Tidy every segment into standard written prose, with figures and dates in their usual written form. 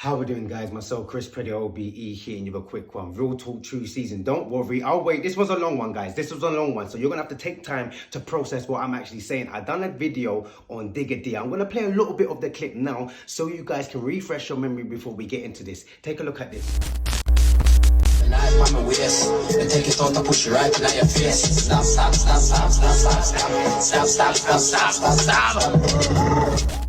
How we doing, guys? Myself, Chris Pretty OBE, hitting you with a quick one. Real talk, true season. Don't worry, I'll wait. This was a long one, guys. This was a long one, so you're gonna have to take time to process what I'm actually saying. I've done a video on Digga D. I'm gonna play a little bit of the clip now so you guys can refresh your memory before we get into this. Take a look at this. Take your thought and push it right in your face. Stop, stop, stop, stop, stop, stop, stop, stop, stop, stop, stop, stop.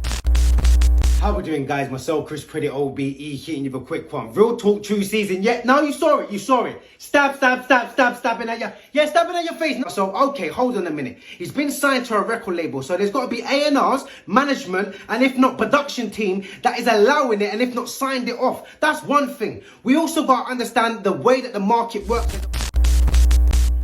How we doing, guys? Myself, Chris Pretty OBE, hitting you with a quick one. Real talk, true season. Yeah, now you saw it, you saw it. Stab, stab, stab, stab, stabbing at your, yeah, stabbing at your face. So, okay, hold on a minute. He's been signed to a record label, so there's got to be A&Rs, management, and if not, production team that is allowing it, and if not, signed it off. That's one thing. We also got to understand the way that the market works.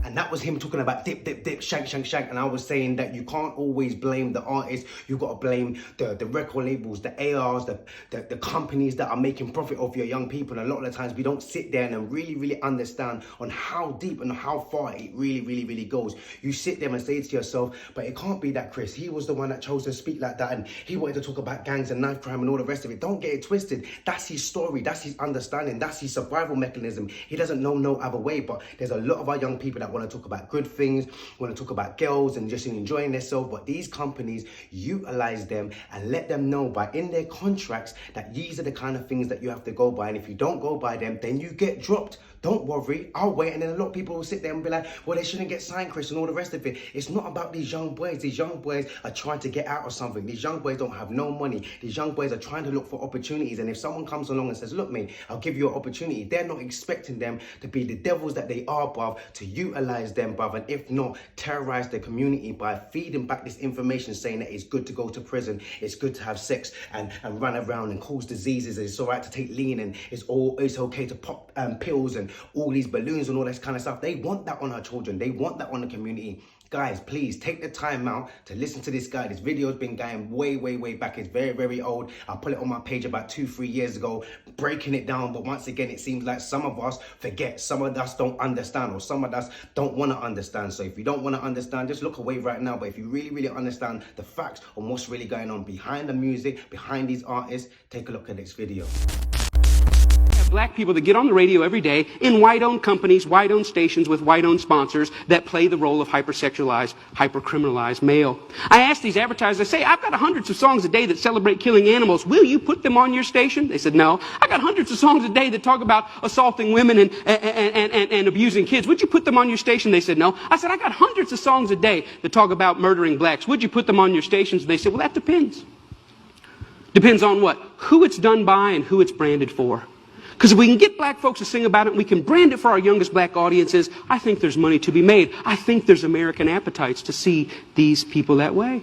And that was him talking about dip, dip, dip, shank, shank, shank. And I was saying that you can't always blame the artist. You got to blame the record labels, the ARs, the companies that are making profit off your young people. And a lot of the times we don't sit there and really understand on how deep and how far it really goes. You sit there and say to yourself, but it can't be that Chris. He was the one that chose to speak like that. And he wanted to talk about gangs and knife crime and all the rest of it. Don't get it twisted. That's his story. That's his understanding. That's his survival mechanism. He doesn't know no other way. But there's a lot of our young people that want to talk about good things, want to talk about girls and just enjoying themselves, but these companies utilize them and let them know by in their contracts that these are the kind of things that you have to go by, and if you don't go by them, then you get dropped. Don't worry, I'll wait. And then a lot of people will sit there and be like, well, they shouldn't get signed, Chris, and all the rest of it. It's not about these young boys. These young boys are trying to get out of something. These young boys don't have no money. These young boys are trying to look for opportunities. And if someone comes along and says, look, mate, I'll give you an opportunity, they're not expecting them to be the devils that they are, bruv, to utilize them, bruv, and if not, terrorize the community by feeding back this information saying that it's good to go to prison, it's good to have sex and run around and cause diseases, it's all right to take lean, and it's okay to pop pills and all these balloons and all this kind of stuff. They want that on our children. They want that on the community. Guys, please take the time out to listen to this guy. This video has been going way back. It's very old. I put it on my page about 2-3 years ago, breaking it down. But once again, it seems like some of us forget, some of us don't understand, or some of us don't want to understand. So if you don't want to understand, just look away right now. But if you really understand the facts on what's really going on behind the music, behind these artists, take a look at this video. Black people that get on the radio every day in white-owned companies, white-owned stations with white-owned sponsors that play the role of hypersexualized, hyper-criminalized male. I ask these advertisers, I say, I've got hundreds of songs a day that celebrate killing animals. Will you put them on your station? They said, no. I got hundreds of songs a day that talk about assaulting women and abusing kids. Would you put them on your station? They said, no. I said, I got hundreds of songs a day that talk about murdering blacks. Would you put them on your stations? They said, well, that depends. Depends on what? Who it's done by and who it's branded for. Because if we can get black folks to sing about it and we can brand it for our youngest black audiences, I think there's money to be made. I think there's American appetites to see these people that way.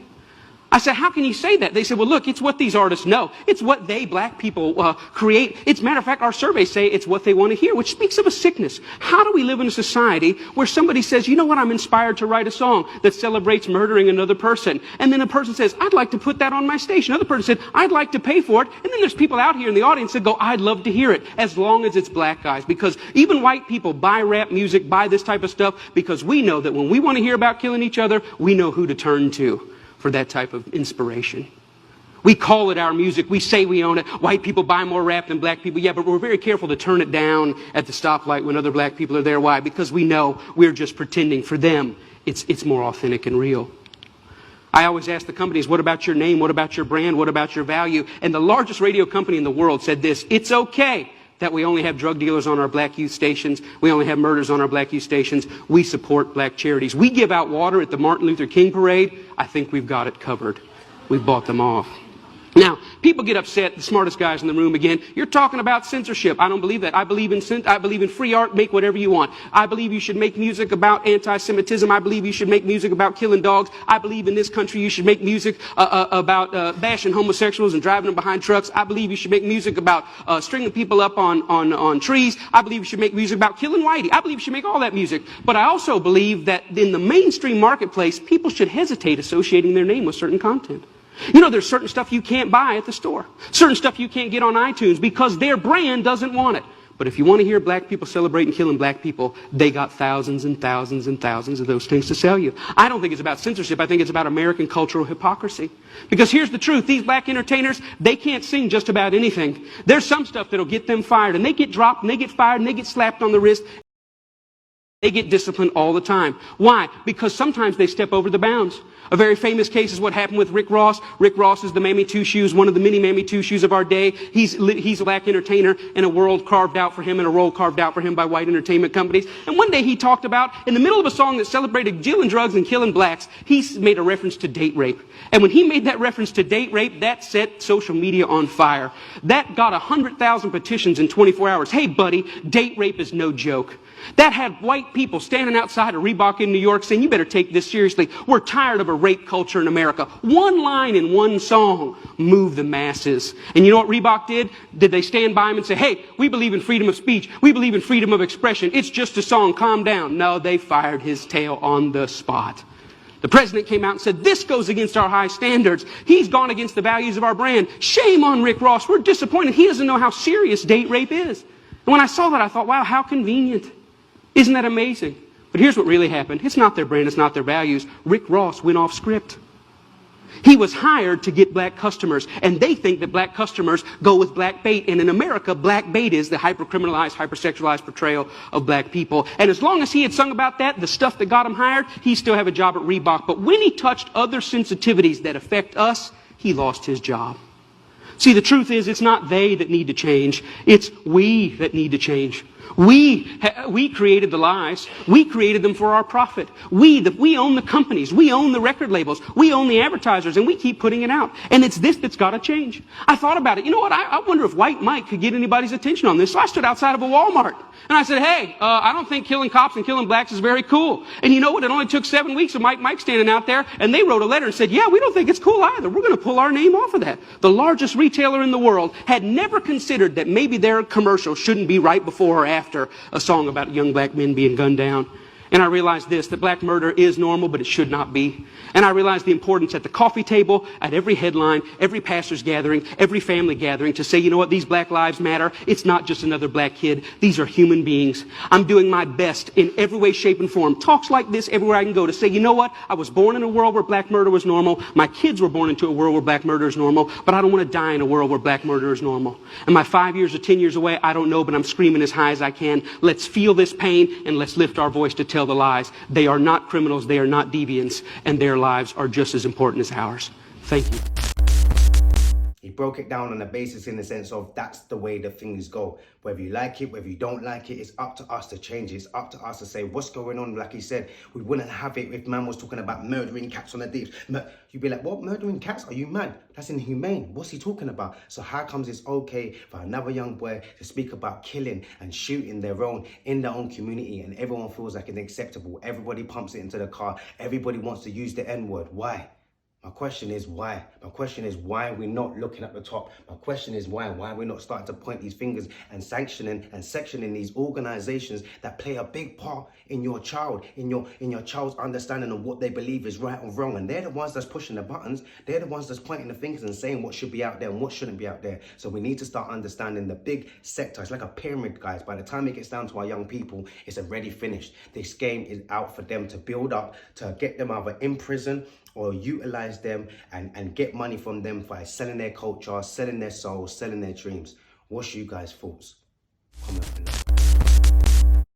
I said, how can you say that? They said, well, look, it's what these artists know. It's what they, black people, create. It's, matter of fact, our surveys say it's what they want to hear, which speaks of a sickness. How do we live in a society where somebody says, you know what, I'm inspired to write a song that celebrates murdering another person. And then a person says, I'd like to put that on my station. Another person said, I'd like to pay for it. And then there's people out here in the audience that go, I'd love to hear it, as long as it's black guys. Because even white people buy rap music, buy this type of stuff, because we know that when we want to hear about killing each other, we know who to turn to for that type of inspiration. We call it our music. We say we own it. White people buy more rap than black people. Yeah, but we're very careful to turn it down at the stoplight when other black people are there. Why? Because we know we're just pretending. For them, it's more authentic and real. I always ask the companies, what about your name? What about your brand? What about your value? And the largest radio company in the world said this: it's okay that we only have drug dealers on our black youth stations. We only have murders on our black youth stations. We support black charities. We give out water at the Martin Luther King parade. I think we've got it covered. We've bought them off. Now, people get upset, the smartest guys in the room again. You're talking about censorship. I don't believe that. I believe in free art. Make whatever you want. I believe you should make music about anti-Semitism. I believe you should make music about killing dogs. I believe in this country you should make music about bashing homosexuals and driving them behind trucks. I believe you should make music about stringing people up on trees. I believe you should make music about killing whitey. I believe you should make all that music. But I also believe that in the mainstream marketplace, people should hesitate associating their name with certain content. You know, there's certain stuff you can't buy at the store. Certain stuff you can't get on iTunes because their brand doesn't want it. But if you want to hear black people celebrating killing black people, they got thousands and thousands and thousands of those things to sell you. I don't think it's about censorship. I think it's about American cultural hypocrisy. Because here's the truth. These black entertainers, they can't sing just about anything. There's some stuff that'll get them fired. And they get dropped, and they get fired, and they get slapped on the wrist. They get disciplined all the time. Why? Because sometimes they step over the bounds. A very famous case is what happened with Rick Ross. Rick Ross is the Mammy Two Shoes, one of the many Mammy Two Shoes of our day. He's a black entertainer in a world carved out for him and a role carved out for him by white entertainment companies. And one day he talked about, in the middle of a song that celebrated dealing drugs and killing blacks, he made a reference to date rape. And when he made that reference to date rape, that set social media on fire. That got 100,000 petitions in 24 hours. Hey, buddy, date rape is no joke. That had white people standing outside of Reebok in New York saying, you better take this seriously. We're tired of a rape culture in America. One line in one song moved the masses. And you know what Reebok did? Did they stand by him and say, hey, we believe in freedom of speech. We believe in freedom of expression. It's just a song. Calm down. No, they fired his tail on the spot. The president came out and said, this goes against our high standards. He's gone against the values of our brand. Shame on Rick Ross. We're disappointed. He doesn't know how serious date rape is. And when I saw that, I thought, wow, how convenient. Isn't that amazing? But here's what really happened. It's not their brand, it's not their values. Rick Ross went off script. He was hired to get black customers, and they think that black customers go with black bait. And in America, black bait is the hypercriminalized, hypersexualized portrayal of black people. And as long as he had sung about that, the stuff that got him hired, he still have a job at Reebok. But when he touched other sensitivities that affect us, he lost his job. See, the truth is, it's not they that need to change. It's we that need to change. We created the lies. We created them for our profit. We own the companies. We own the record labels. We own the advertisers, and we keep putting it out. And it's this that's got to change. I thought about it. You know what? I wonder if White Mike could get anybody's attention on this. So I stood outside of a Walmart, and I said, hey, I don't think killing cops and killing blacks is very cool. And you know what? It only took 7 weeks of Mike standing out there, and they wrote a letter and said, yeah, we don't think it's cool either. We're going to pull our name off of that. The largest retailer in the world had never considered that maybe their commercial shouldn't be right before or after a song about young black men being gunned down. And I realized this, that black murder is normal, but it should not be. And I realized the importance at the coffee table, at every headline, every pastor's gathering, every family gathering to say, you know what, these black lives matter. It's not just another black kid. These are human beings. I'm doing my best in every way, shape, and form. Talks like this everywhere I can go to say, you know what, I was born in a world where black murder was normal. My kids were born into a world where black murder is normal, but I don't want to die in a world where black murder is normal. Am I 5 years or 10 years away? I don't know, but I'm screaming as high as I can. Let's feel this pain and let's lift our voice to tell the lies. They are not criminals, they are not deviants, and their lives are just as important as ours. Thank you. He broke it down on the basis in the sense of that's the way the things go. Whether you like it, whether you don't like it, it's up to us to change it. It's up to us to say what's going on. Like he said, we wouldn't have it if man was talking about murdering cats on the deep. You'd be like, what, murdering cats? Are you mad? That's inhumane. What's he talking about? So how comes it's okay for another young boy to speak about killing and shooting their own in their own community, and everyone feels like it's acceptable? Everybody pumps it into the car. Everybody wants to use the N-word. Why? My question is why? My question is why we're not looking at the top. My question is why we're not starting to point these fingers and sanctioning and sectioning these organizations that play a big part in your child, in your child's understanding of what they believe is right or wrong. And they're the ones that's pushing the buttons. They're the ones that's pointing the fingers and saying what should be out there and what shouldn't be out there. So we need to start understanding the big sector. It's like a pyramid, guys. By the time it gets down to our young people, it's already finished. This game is out for them to build up, to get them either in prison or utilize them and get money from them by selling their culture, selling their souls, selling their dreams. What's you guys' thoughts? Comment below.